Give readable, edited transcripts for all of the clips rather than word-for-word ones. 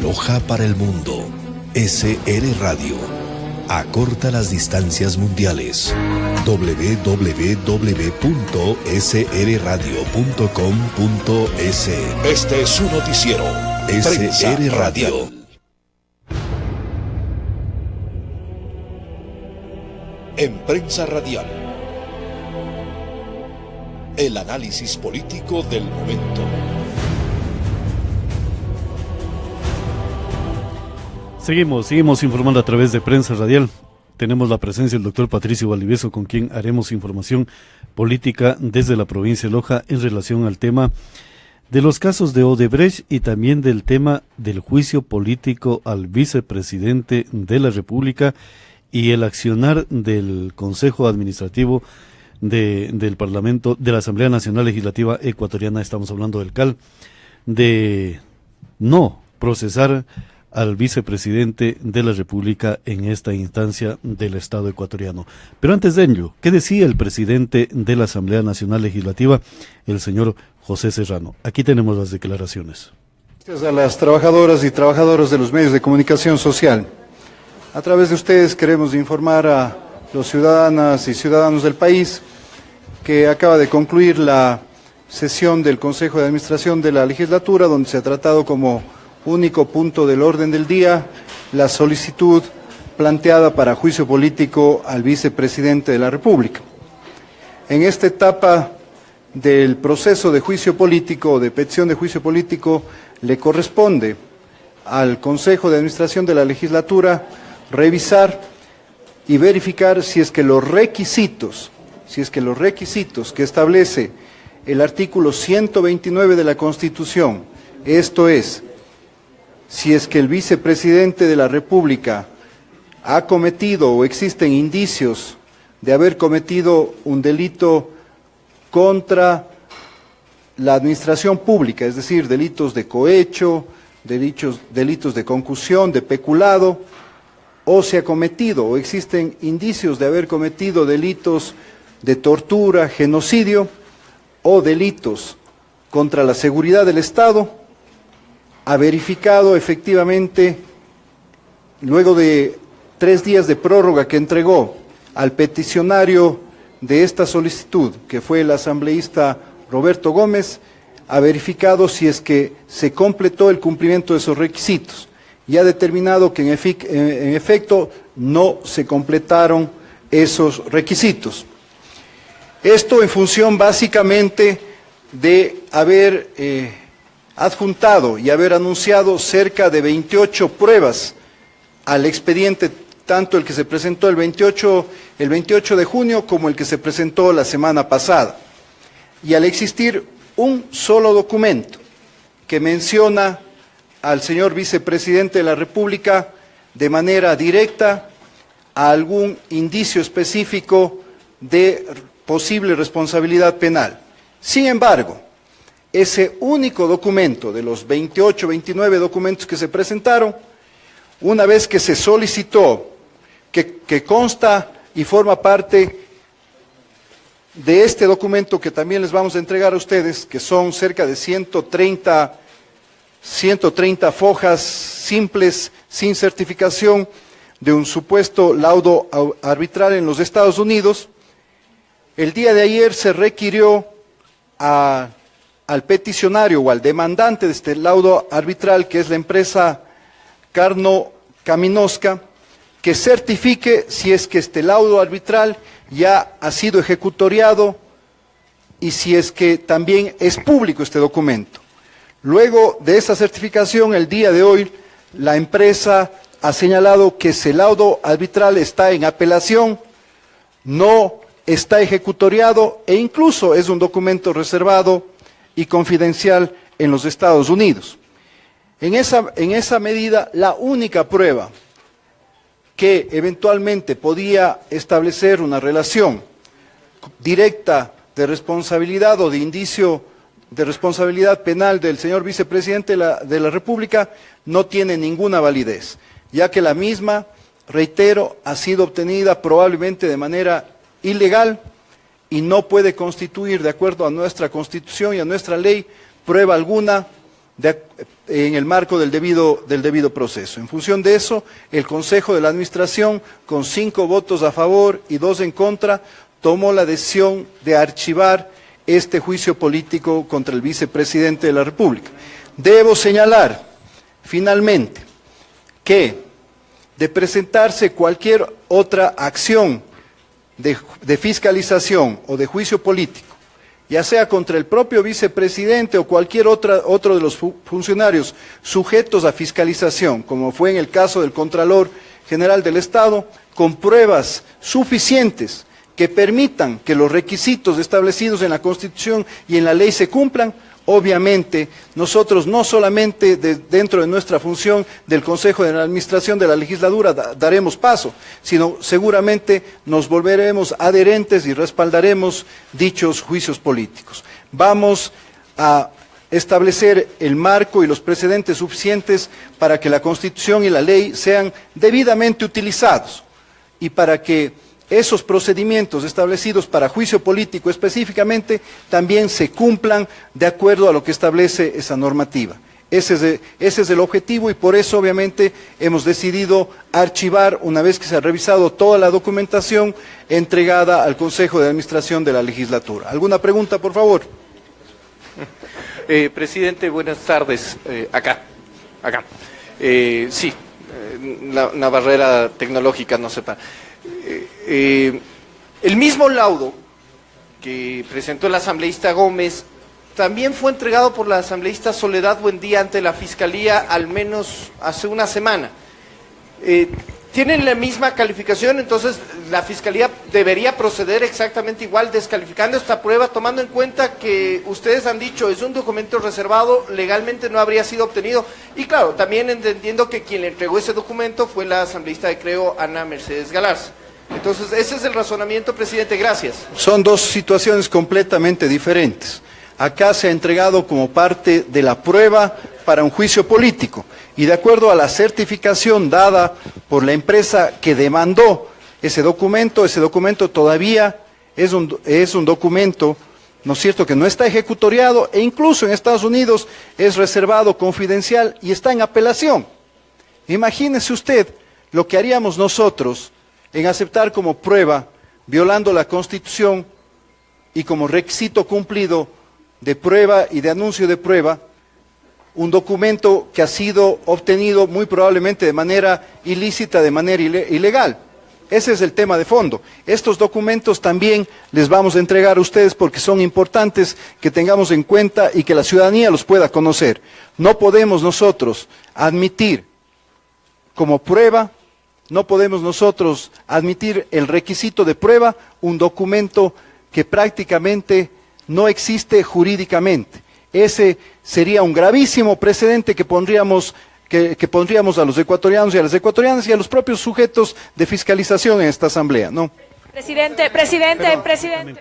Loja para el mundo. SR Radio. Acorta las distancias mundiales. www.srradio.com.es. Este es su noticiero. SR Radio. En Prensa Radial. El análisis político del momento. Seguimos informando a través de Prensa Radial. Tenemos la presencia del doctor Patricio Valdivieso, con quien haremos información política desde la provincia de Loja en relación al tema de los casos de Odebrecht y también del tema del juicio político al vicepresidente de la República y el accionar del Consejo Administrativo del Parlamento, de la Asamblea Nacional Legislativa Ecuatoriana, estamos hablando del CAL, de no procesar al vicepresidente de la República en esta instancia del Estado ecuatoriano. Pero antes de ello, ¿qué decía el presidente de la Asamblea Nacional Legislativa, el señor José Serrano? Aquí tenemos las declaraciones. Gracias a las trabajadoras y trabajadores de los medios de comunicación social. A través de ustedes queremos informar a los ciudadanas y ciudadanos del país que acaba de concluir la sesión del Consejo de Administración de la legislatura, donde se ha tratado como único punto del orden del día la solicitud planteada para juicio político al vicepresidente de la República. En esta etapa del proceso de juicio político o de petición de juicio político le corresponde al Consejo de Administración de la legislatura revisar y verificar si es que los requisitos que establece el artículo 129 de la Constitución, esto es, si es que el vicepresidente de la República ha cometido o existen indicios de haber cometido un delito contra la administración pública, es decir, delitos de cohecho, delitos de concusión, de peculado, o se ha cometido o existen indicios de haber cometido delitos de tortura, genocidio o delitos contra la seguridad del Estado, ha verificado efectivamente, luego de 3 días de prórroga que entregó al peticionario de esta solicitud, que fue el asambleísta Roberto Gómez, ha verificado si es que se completó el cumplimiento de esos requisitos y ha determinado que en efecto no se completaron esos requisitos. Esto en función básicamente de haber adjuntado y haber anunciado cerca de 28 pruebas al expediente, tanto el que se presentó el 28 de junio como el que se presentó la semana pasada. Y al existir un solo documento que menciona al señor vicepresidente de la República de manera directa a algún indicio específico de posible responsabilidad penal. Sin embargo, ese único documento de los 29 documentos que se presentaron, una vez que se solicitó, que consta y forma parte de este documento que también les vamos a entregar a ustedes, que son cerca de 130 fojas simples, sin certificación, de un supuesto laudo arbitral en los Estados Unidos. El día de ayer se requirió al peticionario o al demandante de este laudo arbitral, que es la empresa Carno Kaminoska, que certifique si es que este laudo arbitral ya ha sido ejecutoriado y si es que también es público este documento. Luego de esa certificación, el día de hoy, la empresa ha señalado que ese laudo arbitral está en apelación, no está ejecutoriado e incluso es un documento reservado y confidencial en los Estados Unidos. En esa medida, la única prueba que eventualmente podía establecer una relación directa de responsabilidad o de indicio de responsabilidad penal del señor vicepresidente de la República no tiene ninguna validez, ya que la misma, reitero, ha sido obtenida probablemente de manera ilegal y no puede constituir, de acuerdo a nuestra Constitución y a nuestra ley, prueba alguna en el marco del debido proceso. En función de eso, el Consejo de la Administración, con 5 votos a favor y 2 en contra, tomó la decisión de archivar este juicio político contra el vicepresidente de la República. Debo señalar, finalmente, que de presentarse cualquier otra acción de fiscalización o de juicio político, ya sea contra el propio vicepresidente o cualquier otro de los funcionarios sujetos a fiscalización, como fue en el caso del Contralor General del Estado, con pruebas suficientes que permitan que los requisitos establecidos en la Constitución y en la ley se cumplan, obviamente nosotros no solamente dentro de nuestra función del Consejo de la Administración de la Legislatura daremos paso, sino seguramente nos volveremos adherentes y respaldaremos dichos juicios políticos. Vamos a establecer el marco y los precedentes suficientes para que la Constitución y la ley sean debidamente utilizados y para que esos procedimientos establecidos para juicio político específicamente también se cumplan de acuerdo a lo que establece esa normativa. Ese es el objetivo y por eso obviamente hemos decidido archivar, una vez que se ha revisado toda la documentación entregada al Consejo de Administración de la Legislatura. ¿Alguna pregunta, por favor? Presidente, buenas tardes. Acá. Sí, una barrera tecnológica nos separa. El mismo laudo que presentó el asambleísta Gómez también fue entregado por la asambleísta Soledad Buendía ante la Fiscalía al menos hace una semana. Tienen la misma calificación, entonces la Fiscalía debería proceder exactamente igual, descalificando esta prueba, tomando en cuenta que ustedes han dicho es un documento reservado, legalmente no habría sido obtenido, y claro, también entendiendo que quien le entregó ese documento fue la asambleísta de Creo, Ana Mercedes Galarza. Entonces, ese es el razonamiento, presidente, gracias. Son dos situaciones completamente diferentes. Acá se ha entregado como parte de la prueba para un juicio político y de acuerdo a la certificación dada por la empresa que demandó ese documento todavía es un documento, ¿no es cierto?, que no está ejecutoriado e incluso en Estados Unidos es reservado, confidencial y está en apelación. Imagínese usted lo que haríamos nosotros en aceptar como prueba, violando la Constitución y como requisito cumplido de prueba y de anuncio de prueba, un documento que ha sido obtenido muy probablemente de manera ilícita, de manera ilegal. Ese es el tema de fondo. Estos documentos también les vamos a entregar a ustedes porque son importantes que tengamos en cuenta y que la ciudadanía los pueda conocer. No podemos nosotros admitir como prueba, no podemos nosotros admitir el requisito de prueba, un documento que prácticamente no existe jurídicamente. Ese sería un gravísimo precedente que pondríamos a los ecuatorianos y a las ecuatorianas y a los propios sujetos de fiscalización en esta asamblea, ¿no? Presidente.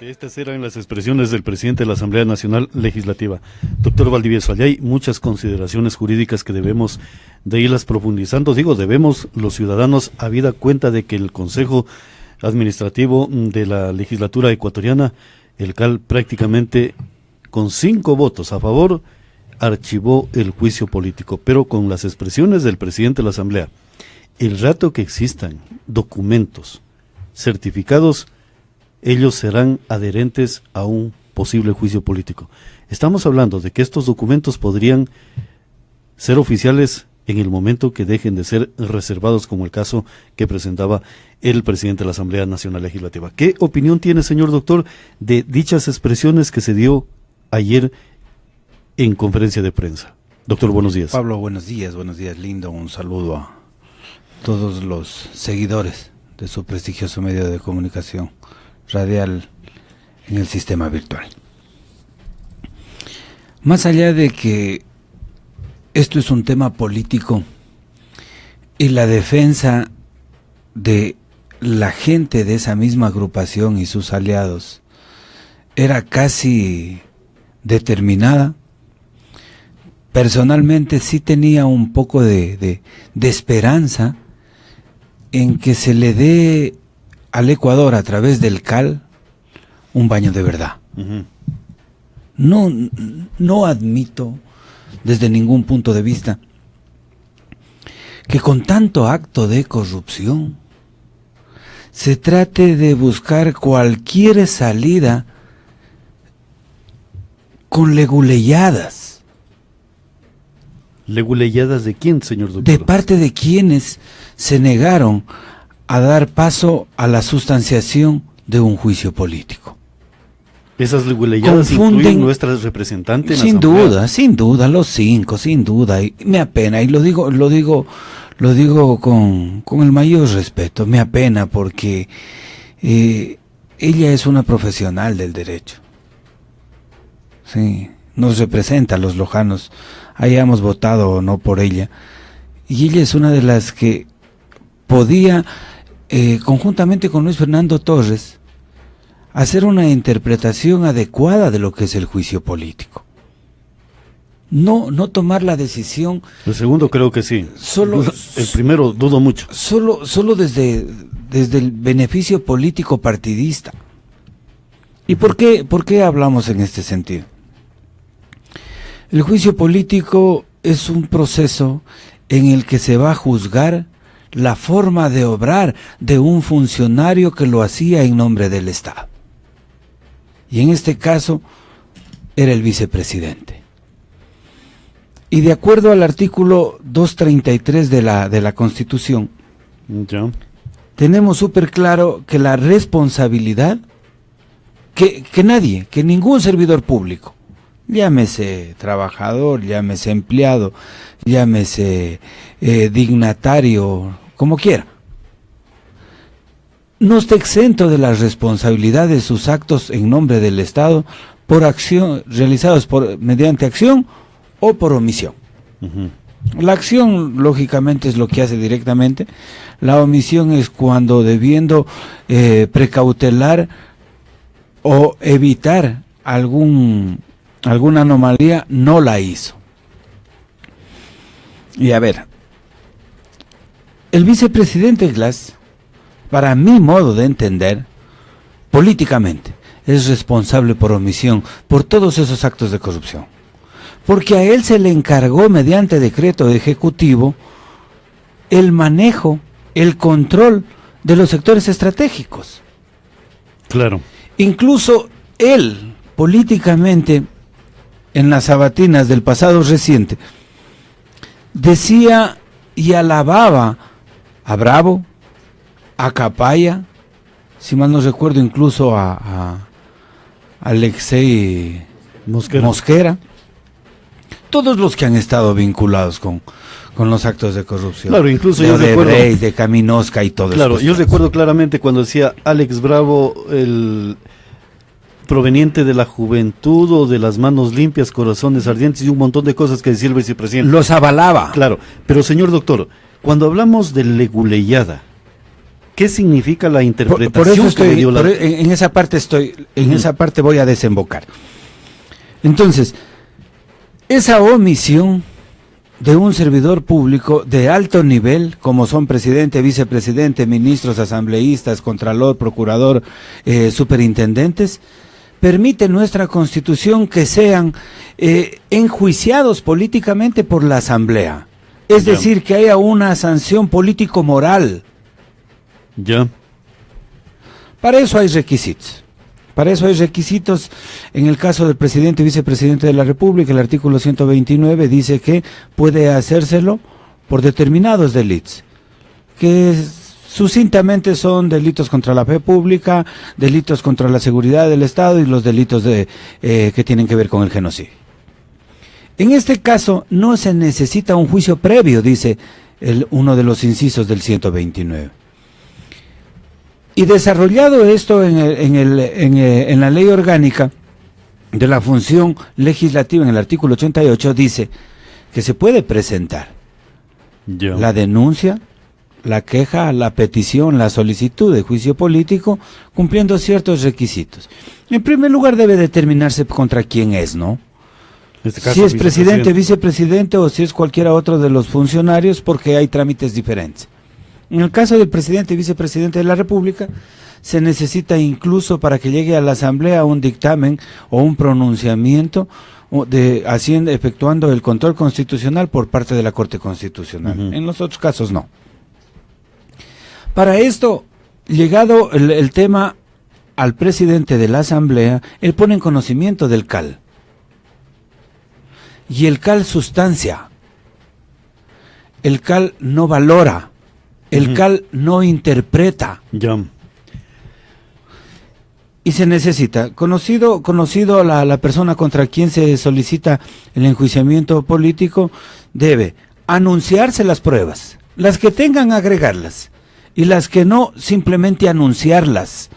Estas eran las expresiones del presidente de la Asamblea Nacional Legislativa. Doctor Valdivieso, allá hay muchas consideraciones jurídicas que debemos de irlas profundizando. Debemos los ciudadanos, habida cuenta de que el Consejo Administrativo de la Legislatura ecuatoriana, el CAL, prácticamente con 5 votos a favor, archivó el juicio político, pero con las expresiones del presidente de la Asamblea. El rato que existan documentos certificados, ellos serán adherentes a un posible juicio político. Estamos hablando de que estos documentos podrían ser oficiales en el momento que dejen de ser reservados, como el caso que presentaba el presidente de la Asamblea Nacional Legislativa. ¿Qué opinión tiene, señor doctor, de dichas expresiones que se dio ayer en conferencia de prensa? Doctor, buenos días. Pablo, buenos días, lindo. Un saludo a todos los seguidores de su prestigioso medio de comunicación radial en el sistema virtual. Más allá de que esto es un tema político y la defensa de la gente de esa misma agrupación y sus aliados era casi determinada, personalmente sí tenía un poco de esperanza en que se le dé al Ecuador a través del CAL un baño de verdad. No admito desde ningún punto de vista, que con tanto acto de corrupción se trate de buscar cualquier salida con leguleyadas. ¿Leguleyadas de quién, señor doctor? De parte de quienes se negaron a dar paso a la sustanciación de un juicio político. Esas leguleyadas incluyen nuestras representantes. Sin duda, los 5, sin duda. Y me apena, y lo digo con el mayor respeto, me apena porque ella es una profesional del derecho. Sí, nos representa a los lojanos, hayamos votado o no por ella. Y ella es una de las que podía, conjuntamente con Luis Fernando Torres, hacer una interpretación adecuada de lo que es el juicio político. No tomar la decisión. El segundo creo que sí. El primero dudo mucho. Solo desde el beneficio político partidista. ¿Y por qué hablamos en este sentido? El juicio político es un proceso en el que se va a juzgar la forma de obrar de un funcionario que lo hacía en nombre del Estado. Y en este caso era el vicepresidente. Y de acuerdo al artículo 233 de la Constitución, ya, tenemos súper claro que la responsabilidad, que ningún servidor público, llámese trabajador, llámese empleado, llámese dignatario, como quiera, no está exento de la responsabilidad de sus actos en nombre del Estado por acción realizados mediante acción o por omisión. La acción, lógicamente, es lo que hace directamente. La omisión es cuando, debiendo precautelar o evitar alguna anomalía, no la hizo. Y a ver, el vicepresidente Glass, para mi modo de entender, políticamente, es responsable por omisión por todos esos actos de corrupción. Porque a él se le encargó mediante decreto ejecutivo el manejo, el control de los sectores estratégicos. Claro. Incluso él, políticamente, en las sabatinas del pasado reciente, decía y alababa a Bravo, a Capaya, si mal no recuerdo, incluso a Alexei Mosquera, todos los que han estado vinculados con los actos de corrupción. Claro, incluso de yo recuerdo, de Caminosca y todo eso. Claro, yo recuerdo claramente cuando decía Alex Bravo, el proveniente de la juventud o de las manos limpias, corazones ardientes y un montón de cosas que decía el vicepresidente. Los avalaba. Claro, pero señor doctor, cuando hablamos de leguleyada, ¿qué significa la interpretación por eso que le dio la... en esa parte esa parte voy a desembocar. Entonces, esa omisión de un servidor público de alto nivel, como son presidente, vicepresidente, ministros, asambleístas, contralor, procurador, superintendentes, permite nuestra Constitución que sean enjuiciados políticamente por la Asamblea. Es decir, que haya una sanción político-moral. Ya. Para eso hay requisitos. En el caso del presidente y vicepresidente de la República, el artículo 129 dice que puede hacérselo por determinados delitos, que sucintamente son delitos contra la fe pública, delitos contra la seguridad del Estado y los delitos que tienen que ver con el genocidio. En este caso no se necesita un juicio previo, dice uno de los incisos del 129. Y desarrollado esto en la ley orgánica de la función legislativa, en el artículo 88, dice que se puede presentar la denuncia, la queja, la petición, la solicitud de juicio político, cumpliendo ciertos requisitos. En primer lugar, debe determinarse contra quién es, ¿no? En este caso, si es presidente, vicepresidente o si es cualquiera otro de los funcionarios, porque hay trámites diferentes. En el caso del presidente y vicepresidente de la República, se necesita incluso para que llegue a la Asamblea un dictamen o un pronunciamiento, efectuando el control constitucional por parte de la Corte Constitucional. En los otros casos no. Para esto, llegado el tema al presidente de la Asamblea, él pone en conocimiento del CAL. Y el CAL sustancia. El CAL no valora. El CAL no interpreta. Ya. Y se necesita, conocido la persona contra quien se solicita el enjuiciamiento político, debe anunciarse las pruebas, las que tengan agregarlas, y las que no, simplemente anunciarlas,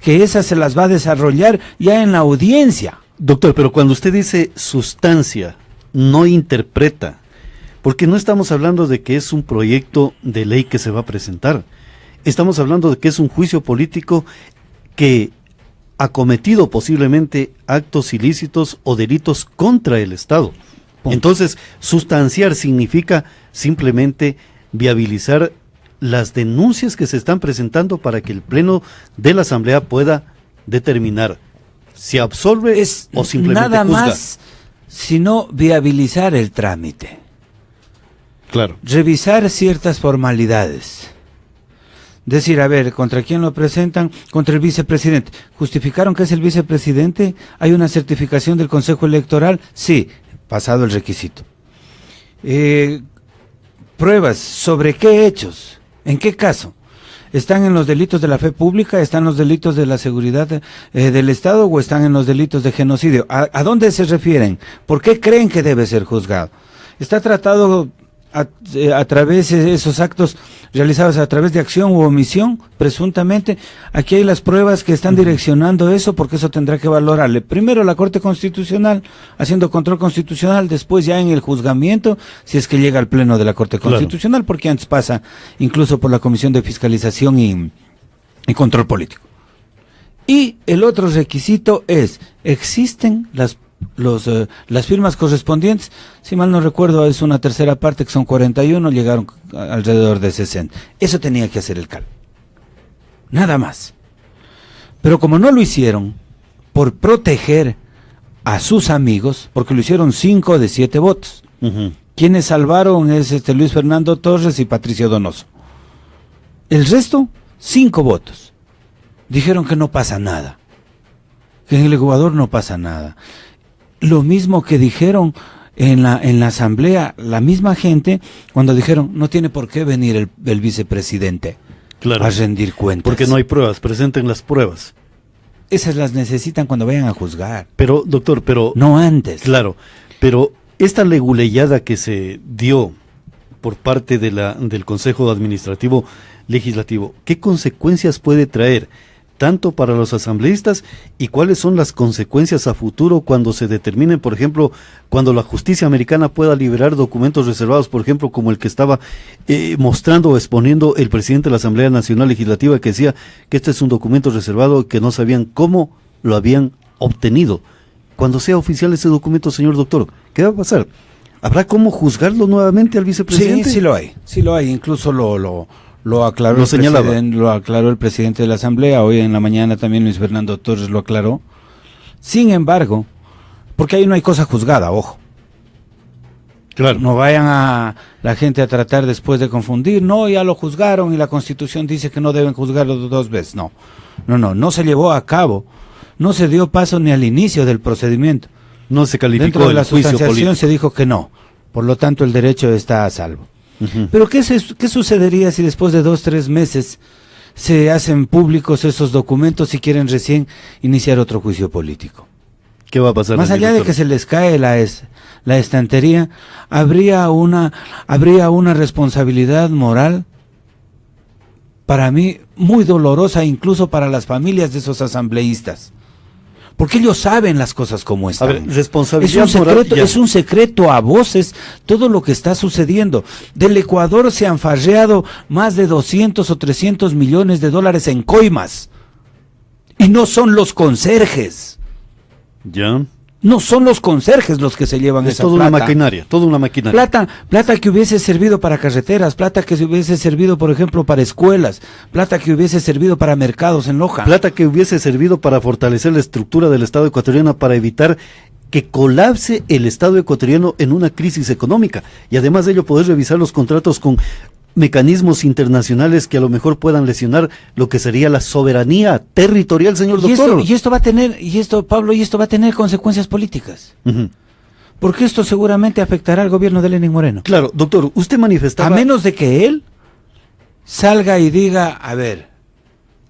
que esas se las va a desarrollar ya en la audiencia. Doctor, pero cuando usted dice sustancia, no interpreta, porque no estamos hablando de que es un proyecto de ley que se va a presentar, estamos hablando de que es un juicio político que ha cometido posiblemente actos ilícitos o delitos contra el Estado. Entonces, sustanciar significa simplemente viabilizar las denuncias que se están presentando para que el Pleno de la Asamblea pueda determinar si absolve o simplemente nada juzga. Más, sino viabilizar el trámite. Claro. Revisar ciertas formalidades. Decir, a ver, ¿contra quién lo presentan? Contra el vicepresidente. ¿Justificaron que es el vicepresidente? ¿Hay una certificación del Consejo Electoral? Sí, pasado el requisito. Pruebas, ¿sobre qué hechos? ¿En qué caso? ¿Están en los delitos de la fe pública? ¿Están en los delitos de la seguridad del Estado? ¿O están en los delitos de genocidio? ¿A dónde se refieren? ¿Por qué creen que debe ser juzgado? ¿Está tratado a través de esos actos realizados a través de acción u omisión, presuntamente? Aquí hay las pruebas que están direccionando eso, porque eso tendrá que valorarle primero la Corte Constitucional, haciendo control constitucional, después ya en el juzgamiento, si es que llega al Pleno de la Corte Constitucional, claro, porque antes pasa incluso por la Comisión de Fiscalización y Control Político. Y el otro requisito es, ¿existen las firmas correspondientes? Si mal no recuerdo, es una tercera parte, que son 41, llegaron alrededor de 60. Eso tenía que hacer el CAL. Nada más. Pero como no lo hicieron, por proteger a sus amigos, porque lo hicieron 5 de 7 votos. Quienes salvaron es Luis Fernando Torres y Patricio Donoso. El resto, 5 votos. Dijeron que no pasa nada. Que en el Ecuador no pasa nada. Lo mismo que dijeron en la asamblea, la misma gente, cuando dijeron, no tiene por qué venir el vicepresidente a rendir cuentas. Porque no hay pruebas, presenten las pruebas. Esas las necesitan cuando vayan a juzgar. Pero, doctor, no antes. Claro, pero esta leguleyada que se dio por parte del Consejo Administrativo Legislativo, ¿qué consecuencias puede traer tanto para los asambleístas y cuáles son las consecuencias a futuro cuando se determinen, por ejemplo, cuando la justicia americana pueda liberar documentos reservados, por ejemplo, como el que estaba mostrando o exponiendo el presidente de la Asamblea Nacional Legislativa, que decía que este es un documento reservado que no sabían cómo lo habían obtenido? Cuando sea oficial ese documento, señor doctor, ¿qué va a pasar? ¿Habrá cómo juzgarlo nuevamente al vicepresidente? Sí lo hay, incluso lo aclaró el presidente de la Asamblea. Hoy en la mañana también Luis Fernando Torres lo aclaró. Sin embargo, porque ahí no hay cosa juzgada, ojo. Claro. No vayan a la gente a tratar después de confundir. No, ya lo juzgaron y la Constitución dice que no deben juzgarlo 2 veces. No se llevó a cabo. No se dio paso ni al inicio del procedimiento. No se calificó dentro de la el juicio sustanciación político. Se dijo que no. Por lo tanto, el derecho está a salvo. Pero ¿qué sucedería si después de 2-3 meses se hacen públicos esos documentos y quieren recién iniciar otro juicio político? ¿Qué va a pasar? Más allá de que se les cae la estantería, habría una responsabilidad moral, para mí, muy dolorosa, incluso para las familias de esos asambleístas. Porque ellos saben las cosas como están. A ver, responsabilidad moral. Es un secreto a voces todo lo que está sucediendo. Del Ecuador se han farreado más de 200 o 300 millones de dólares en coimas. Y no son los conserjes. Ya. No son los conserjes los que se llevan esa plata. Toda una maquinaria. Plata que hubiese servido para carreteras, plata que hubiese servido, por ejemplo, para escuelas, plata que hubiese servido para mercados en Loja. Plata que hubiese servido para fortalecer la estructura del Estado ecuatoriano, para evitar que colapse el Estado ecuatoriano en una crisis económica, y además de ello poder revisar los contratos con mecanismos internacionales que a lo mejor puedan lesionar lo que sería la soberanía territorial, señor doctor. Y esto va a tener, Pablo, va a tener consecuencias políticas. Porque esto seguramente afectará al gobierno de Lenín Moreno. Claro, doctor, usted manifestaba... A menos de que él salga y diga, a ver,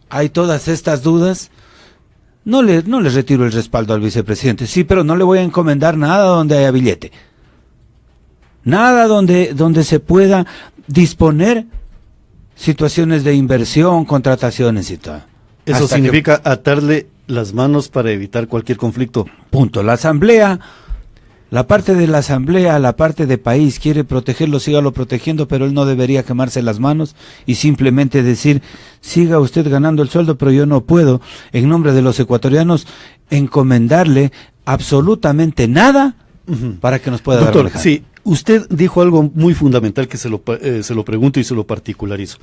hay todas estas dudas, no le retiro el respaldo al vicepresidente, sí, pero no le voy a encomendar nada donde haya billete. Nada donde se pueda disponer situaciones de inversión, contrataciones y todo. Eso significa atarle las manos para evitar cualquier conflicto. Punto. La asamblea, la parte de la asamblea, la parte de país quiere protegerlo, sígalo protegiendo, pero él no debería quemarse las manos y simplemente decir, siga usted ganando el sueldo, pero yo no puedo, en nombre de los ecuatorianos, encomendarle absolutamente nada para que nos pueda doctor, dar. Doctor, sí. Usted dijo algo muy fundamental que se lo pregunto y se lo particularizo.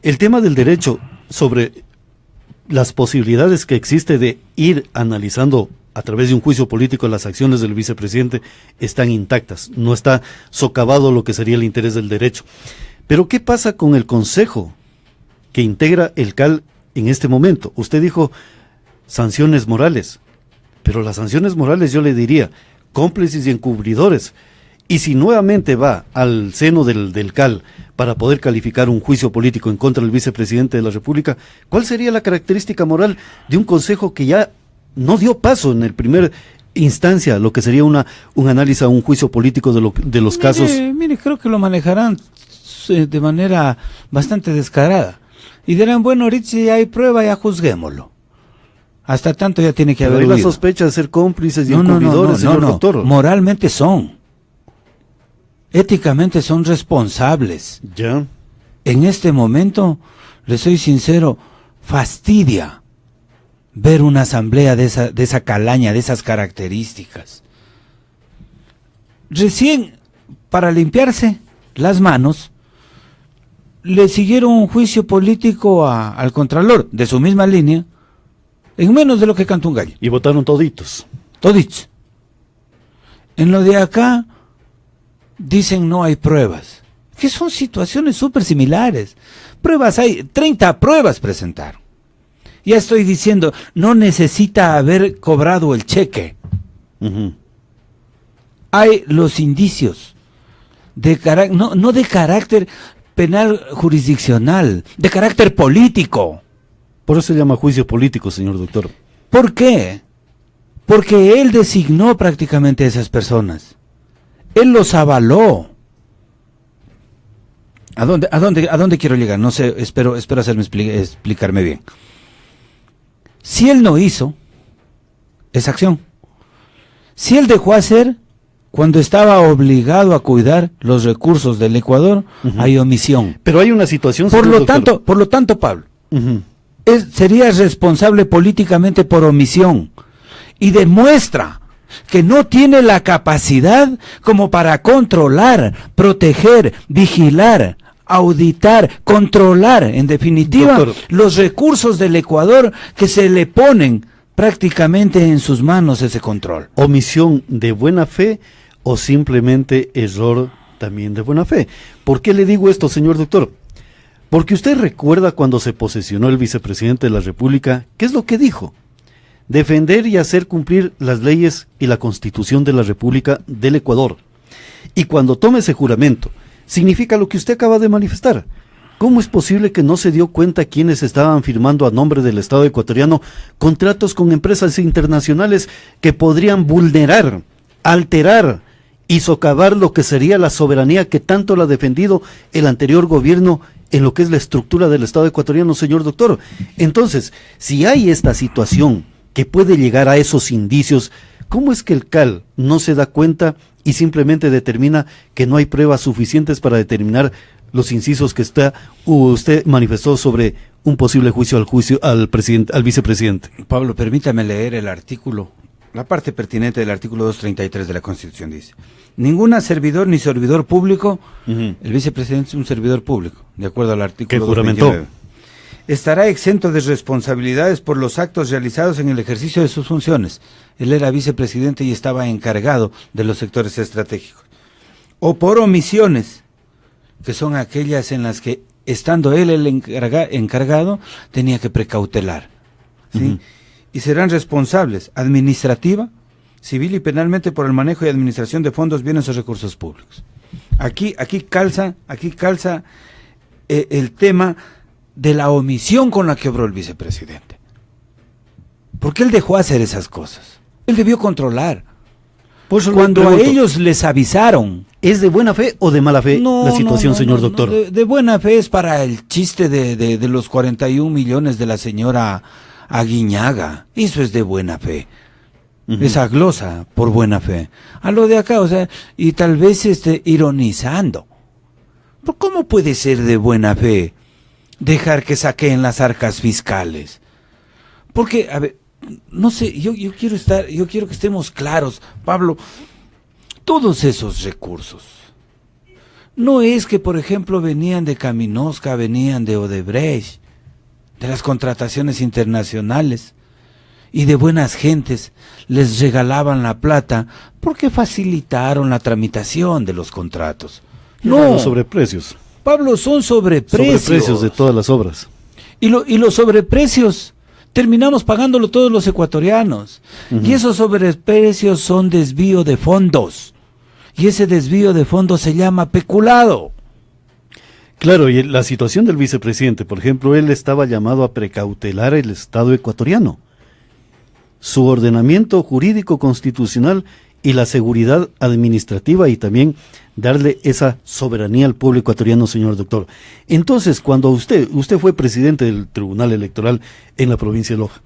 El tema del derecho sobre las posibilidades que existe de ir analizando a través de un juicio político las acciones del vicepresidente están intactas. No está socavado lo que sería el interés del derecho. Pero ¿qué pasa con el consejo que integra el CAL en este momento? Usted dijo sanciones morales, pero las sanciones morales yo le diría cómplices y encubridores. Y si nuevamente va al seno del CAL para poder calificar un juicio político en contra del vicepresidente de la República, ¿cuál sería la característica moral de un consejo que ya no dio paso en el primer instancia, lo que sería un análisis a un juicio político de los casos? Mire, creo que lo manejarán de manera bastante descarada. Y dirán, bueno, ahorita si hay prueba, ya juzguémoslo. Hasta tanto ya tiene que haber la sospecha de ser cómplices y encubridores, señor doctor. Moralmente son. Éticamente son responsables. Ya. En este momento, le soy sincero, fastidia ver una asamblea de esa calaña, de esas características. Recién, para limpiarse las manos, le siguieron un juicio político al Contralor, de su misma línea, en menos de lo que canta un gallo. Y votaron toditos. Toditos. En lo de acá, dicen no hay pruebas, que son situaciones súper similares. Pruebas hay, 30 pruebas presentaron. Ya estoy diciendo, no necesita haber cobrado el cheque. Hay los indicios, no de carácter penal jurisdiccional, de carácter político. Por eso se llama juicio político, señor doctor. ¿Por qué? Porque él designó prácticamente a esas personas. Él los avaló. ¿A dónde quiero llegar? No sé, espero hacerme explicarme bien. Si él no hizo esa acción, si él dejó hacer cuando estaba obligado a cuidar los recursos del Ecuador, hay omisión. Pero hay una situación... Por lo tanto, Pablo, sería responsable políticamente por omisión y demuestra que no tiene la capacidad como para controlar, proteger, vigilar, auditar, controlar, en definitiva, doctor, los recursos del Ecuador que se le ponen prácticamente en sus manos ese control. ¿Omisión de buena fe o simplemente error también de buena fe? ¿Por qué le digo esto, señor doctor? Porque usted recuerda cuando se posesionó el vicepresidente de la República, ¿qué es lo que dijo? Defender y hacer cumplir las leyes y la Constitución de la República del Ecuador. Y cuando tome ese juramento, significa lo que usted acaba de manifestar. ¿Cómo es posible que no se dio cuenta quienes estaban firmando a nombre del Estado ecuatoriano contratos con empresas internacionales que podrían vulnerar, alterar y socavar lo que sería la soberanía que tanto la ha defendido el anterior gobierno en lo que es la estructura del Estado ecuatoriano, señor doctor? Entonces, si hay esta situación que puede llegar a esos indicios, ¿cómo es que el CAL no se da cuenta y simplemente determina que no hay pruebas suficientes para determinar los incisos que usted manifestó sobre un posible juicio al vicepresidente? Pablo, permítame leer el artículo, la parte pertinente del artículo 233 de la Constitución. Dice: ninguna servidor ni servidor público, el vicepresidente es un servidor público, de acuerdo al artículo que juramentó, estará exento de responsabilidades por los actos realizados en el ejercicio de sus funciones. Él era vicepresidente y estaba encargado de los sectores estratégicos. O por omisiones, que son aquellas en las que, estando él el encargado, tenía que precautelar, ¿sí? Y serán responsables administrativa, civil y penalmente por el manejo y administración de fondos, bienes o recursos públicos. Aquí calza el tema de la omisión con la que obró el vicepresidente. Porque él dejó hacer esas cosas. Él debió controlar. Por eso cuando a ellos les avisaron. ¿Es de buena fe o de mala fe la situación, señor doctor? De buena fe es para el chiste de los 41 millones de la señora Aguiñaga. Eso es de buena fe. Esa glosa por buena fe. A lo de acá, o sea, y tal vez ironizando. ¿Pero cómo puede ser de buena fe dejar que saqueen las arcas fiscales? Porque, a ver, no sé, yo quiero que estemos claros, Pablo. Todos esos recursos no es que, por ejemplo, venían de Caminosca, venían de Odebrecht, de las contrataciones internacionales y de buenas gentes, les regalaban la plata porque facilitaron la tramitación de los contratos. No, los sobreprecios. Pablo, son sobreprecios. Sobreprecios de todas las obras. Y los sobreprecios terminamos pagándolo todos los ecuatorianos. Y esos sobreprecios son desvío de fondos. Y ese desvío de fondos se llama peculado. Claro, y la situación del vicepresidente, por ejemplo, él estaba llamado a precautelar el Estado ecuatoriano, su ordenamiento jurídico constitucional y la seguridad administrativa, y también darle esa soberanía al pueblo ecuatoriano, señor doctor. Entonces, cuando usted fue presidente del Tribunal Electoral en la provincia de Loja,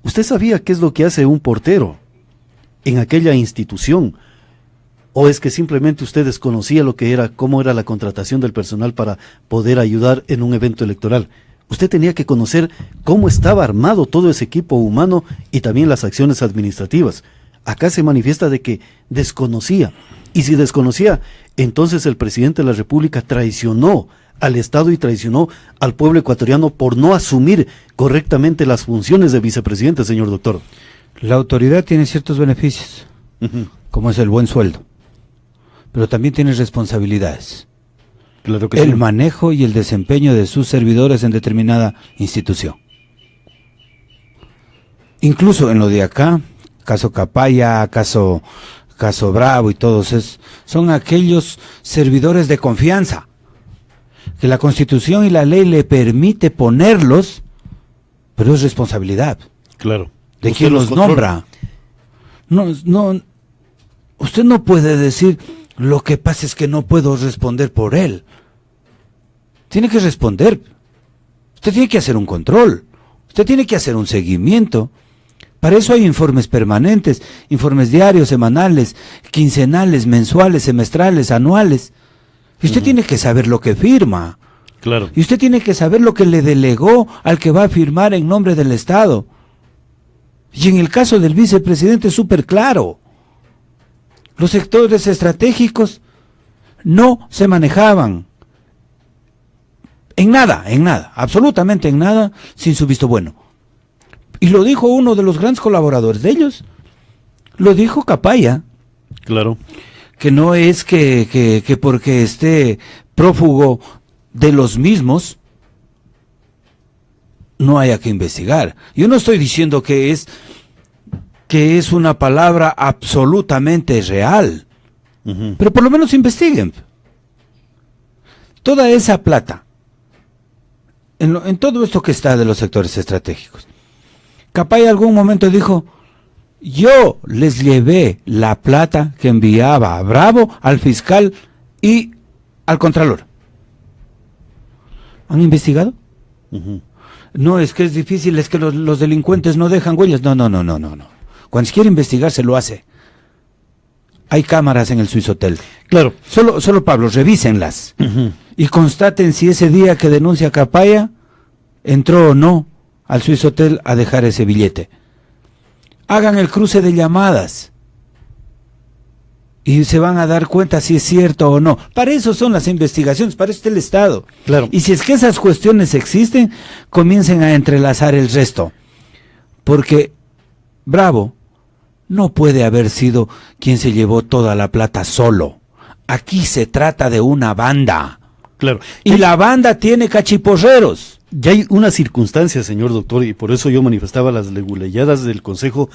¿usted sabía qué es lo que hace un portero en aquella institución? ¿O es que simplemente usted desconocía cómo era la contratación del personal para poder ayudar en un evento electoral? Usted tenía que conocer cómo estaba armado todo ese equipo humano y también las acciones administrativas. Acá se manifiesta de que desconocía. Y si desconocía, entonces el presidente de la República traicionó al Estado y traicionó al pueblo ecuatoriano por no asumir correctamente las funciones de vicepresidente, señor doctor. La autoridad tiene ciertos beneficios, como es el buen sueldo, pero también tiene responsabilidades. Claro que el sí. Manejo y el desempeño de sus servidores en determinada institución. Incluso en lo de acá, caso Capaya, caso Bravo y todos son aquellos servidores de confianza que la Constitución y la ley le permite ponerlos, pero es responsabilidad. Claro. De quien los nombra. No, usted no puede decir, lo que pasa es que no puedo responder por él. Tiene que responder. Usted tiene que hacer un control. Usted tiene que hacer un seguimiento. Para eso hay informes permanentes, informes diarios, semanales, quincenales, mensuales, semestrales, anuales. Y usted tiene que saber lo que firma. Claro. Y usted tiene que saber lo que le delegó al que va a firmar en nombre del Estado. Y en el caso del vicepresidente es súper claro. Los sectores estratégicos no se manejaban en nada, absolutamente en nada, sin su visto bueno. Y lo dijo uno de los grandes colaboradores de ellos, lo dijo Capaya. Claro. Que no es que porque esté prófugo de los mismos, no haya que investigar. Yo no estoy diciendo que es una palabra absolutamente real, pero por lo menos investiguen. Toda esa plata, en todo esto que está de los sectores estratégicos, Capaya algún momento dijo, yo les llevé la plata que enviaba a Bravo, al fiscal y al contralor. ¿Han investigado? No, es que es difícil, es que los delincuentes no dejan huellas. No. Cuando se quiere investigar, se lo hace. Hay cámaras en el Swiss Hotel. Claro. Solo Pablo, revísenlas. Y constaten si ese día que denuncia Capaya entró o no al Swiss Hotel a dejar ese billete. Hagan el cruce de llamadas y se van a dar cuenta si es cierto o no. Para eso son las investigaciones, para eso está el Estado. Claro. Y si es que esas cuestiones existen, comiencen a entrelazar el resto. Porque Bravo no puede haber sido quien se llevó toda la plata solo. Aquí se trata de una banda. Claro. Y la banda tiene cachiporreros. Ya hay una circunstancia, señor doctor, y por eso yo manifestaba las leguleyadas del Consejo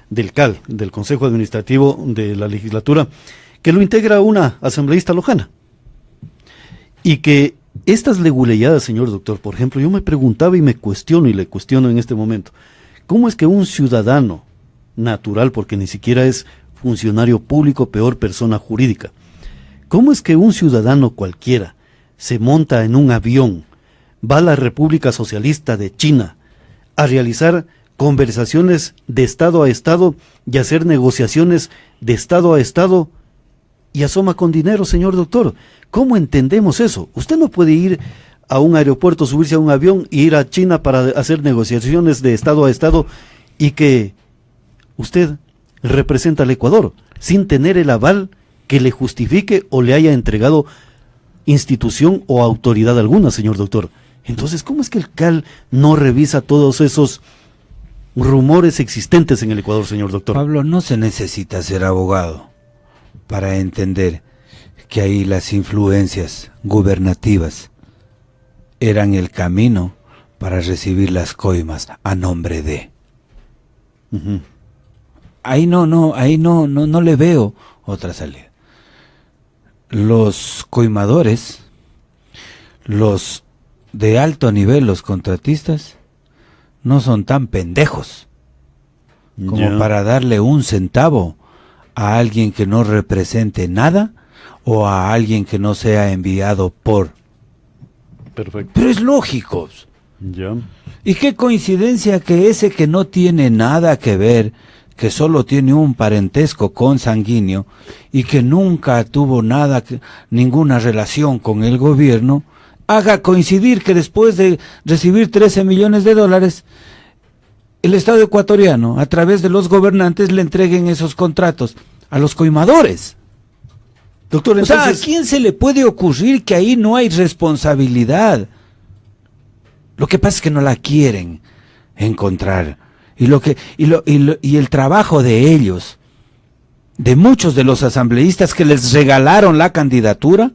del CAL, del Consejo Administrativo de la Legislatura, que lo integra una asambleísta lojana. Y que estas leguleyadas, señor doctor, por ejemplo, yo me preguntaba y me cuestiono y le cuestiono en este momento, ¿cómo es que un ciudadano natural, porque ni siquiera es funcionario público, peor persona jurídica, cómo es que un ciudadano cualquiera se monta en un avión, va a la República Socialista de China a realizar conversaciones de Estado a Estado y hacer negociaciones de Estado a Estado y asoma con dinero, señor doctor? ¿Cómo entendemos eso? Usted no puede ir a un aeropuerto, subirse a un avión e ir a China para hacer negociaciones de Estado a Estado y que usted representa al Ecuador sin tener el aval que le justifique o le haya entregado institución o autoridad alguna, señor doctor. Entonces, ¿cómo es que el CAL no revisa todos esos rumores existentes en el Ecuador, señor doctor? Pablo, no se necesita ser abogado para entender que ahí las influencias gubernativas eran el camino para recibir las coimas a nombre de. Uh-huh. Ahí no le veo otra salida. Los coimadores, los de alto nivel, los contratistas, no son tan pendejos como para darle un centavo a alguien que no represente nada o a alguien que no sea enviado por. Perfecto. Pero es lógico. Ya. Y qué coincidencia que ese que no tiene nada que ver, que solo tiene un parentesco consanguíneo y que nunca tuvo ninguna relación con el gobierno, haga coincidir que después de recibir 13 millones de dólares, el Estado ecuatoriano, a través de los gobernantes, le entreguen esos contratos a los coimadores. Doctor, entonces, entonces, ¿a quién se le puede ocurrir que ahí no hay responsabilidad? Lo que pasa es que no la quieren encontrar. Y el trabajo de ellos, de muchos de los asambleístas que les regalaron la candidatura,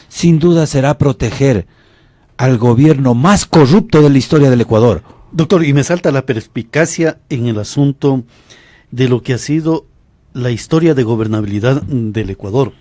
sin duda será proteger al gobierno más corrupto de la historia del Ecuador. doctor, y me salta la perspicacia en el asunto de lo que ha sido la historia de gobernabilidad del Ecuador.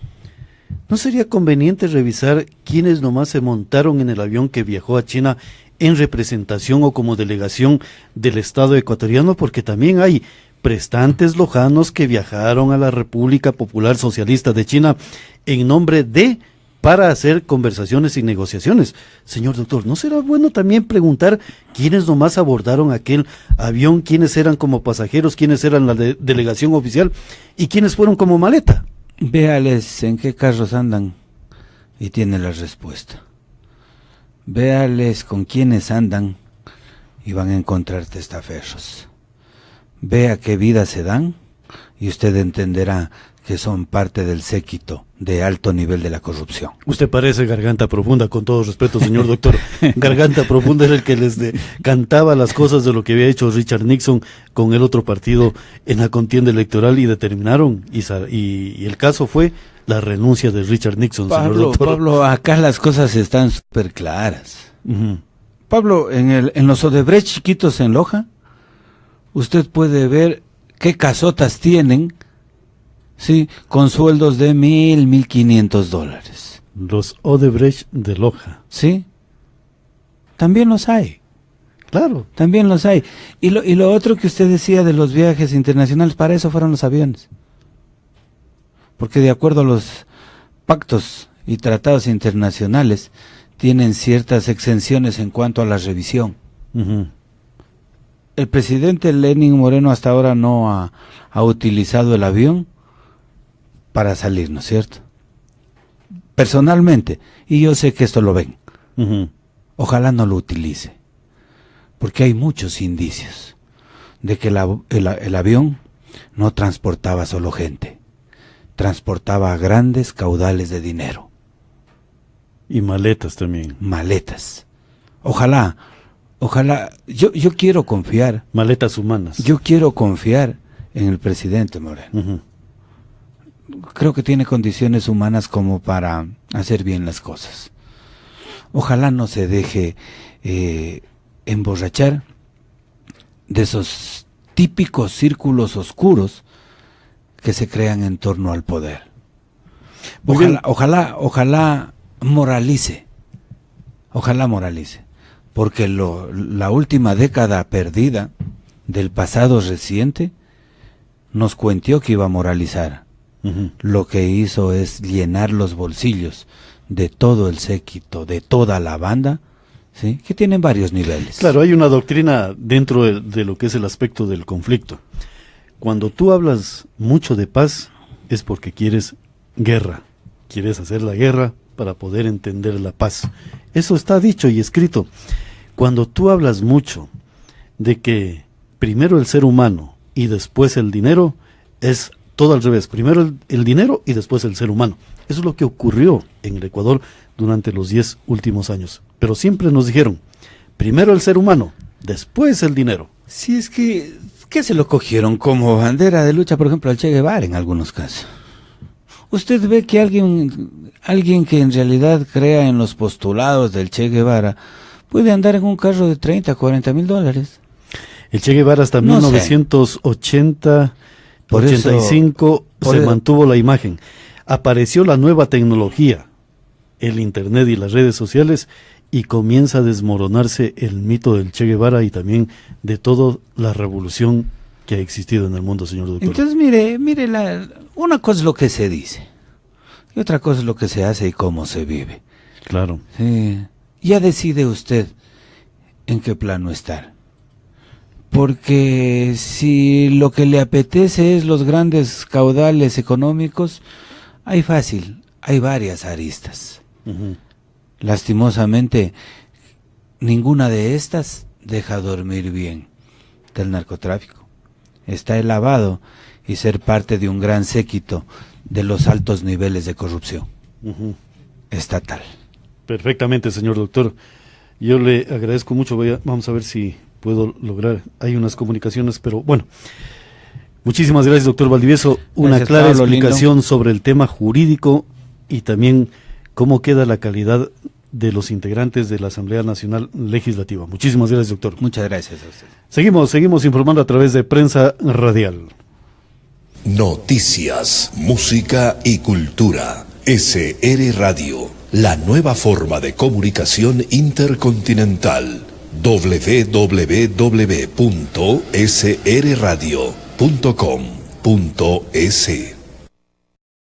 ¿No sería conveniente revisar quiénes nomás se montaron en el avión que viajó a China en representación o como delegación del Estado ecuatoriano? Porque también hay prestantes lojanos que viajaron a la República Popular Socialista de China en nombre de, para hacer conversaciones y negociaciones. Señor doctor, ¿no será bueno también preguntar quiénes nomás abordaron aquel avión, quiénes eran como pasajeros, quiénes eran la delegación oficial y quiénes fueron como maleta? Véales en qué carros andan y tiene la respuesta. Véales con quiénes andan y van a encontrar testaferros. Vea qué vida se dan y usted entenderá que son parte del séquito de alto nivel de la corrupción. Usted parece Garganta Profunda, con todo respeto, señor doctor. Garganta Profunda era el que les cantaba las cosas de lo que había hecho Richard Nixon con el otro partido en la contienda electoral y determinaron, y el caso fue la renuncia de Richard Nixon, señor doctor. Pablo, acá las cosas están súper claras. Uh-huh. Pablo, en los Odebrecht chiquitos en Loja, usted puede ver qué casotas tienen, sí, con sueldos de $1,500. Los Odebrecht de Loja. Sí, también los hay. Claro. También los hay. Y lo otro que usted decía de los viajes internacionales, para eso fueron los aviones. Porque de acuerdo a los pactos y tratados internacionales, tienen ciertas exenciones en cuanto a la revisión. Uh-huh. El presidente Lenín Moreno hasta ahora no ha utilizado el avión para salir, ¿no es cierto? Personalmente, y yo sé que esto lo ven, uh-huh, ojalá no lo utilice, porque hay muchos indicios de que el avión no transportaba solo gente, transportaba grandes caudales de dinero. Y maletas también. Maletas. Ojalá, yo quiero confiar. Maletas humanas. Yo quiero confiar en el presidente Moreno. Creo que tiene condiciones humanas como para hacer bien las cosas. Ojalá no se deje emborrachar de esos típicos círculos oscuros que se crean en torno al poder. Ojalá moralice. Ojalá moralice. Porque la última década perdida del pasado reciente nos cuenteó que iba a moralizar. Lo que hizo es llenar los bolsillos de todo el séquito, de toda la banda, ¿sí? Que tienen varios niveles. Claro, hay una doctrina dentro de lo que es el aspecto del conflicto. Cuando tú hablas mucho de paz, es porque quieres guerra. Quieres hacer la guerra para poder entender la paz. Eso está dicho y escrito. Cuando tú hablas mucho de que primero el ser humano y después el dinero, es todo al revés. Primero el dinero y después el ser humano. Eso es lo que ocurrió en el Ecuador durante los 10 últimos años. Pero siempre nos dijeron, primero el ser humano, después el dinero. Sí, es que se lo cogieron como bandera de lucha, por ejemplo, al Che Guevara en algunos casos. Usted ve que alguien que en realidad crea en los postulados del Che Guevara puede andar en un carro de 30, 40 mil dólares. El Che Guevara hasta 1980, 85 se mantuvo la imagen. Apareció la nueva tecnología, el internet y las redes sociales, y comienza a desmoronarse el mito del Che Guevara y también de toda la revolución que ha existido en el mundo, señor doctor. Entonces, mire, una cosa es lo que se dice y otra cosa es lo que se hace y cómo se vive. Claro. Sí. Ya decide usted en qué plano estar. Porque si lo que le apetece es los grandes caudales económicos, hay varias aristas. Lastimosamente, ninguna de estas deja dormir bien. Del narcotráfico. Está el lavado y ser parte de un gran séquito de los altos niveles de corrupción estatal. Perfectamente, señor doctor. Yo le agradezco mucho. Vamos a ver si puedo lograr. Hay unas comunicaciones, pero bueno. Muchísimas gracias, doctor Valdivieso. Una Gracias, clara Pablo, explicación lindo. sobre el tema jurídico y también cómo queda la calidad de los integrantes de la Asamblea Nacional Legislativa. Muchísimas gracias, doctor. Muchas gracias a usted. Seguimos informando a través de Prensa Radial. Noticias, música y cultura. SR Radio, la nueva forma de comunicación intercontinental. www.srradio.com.es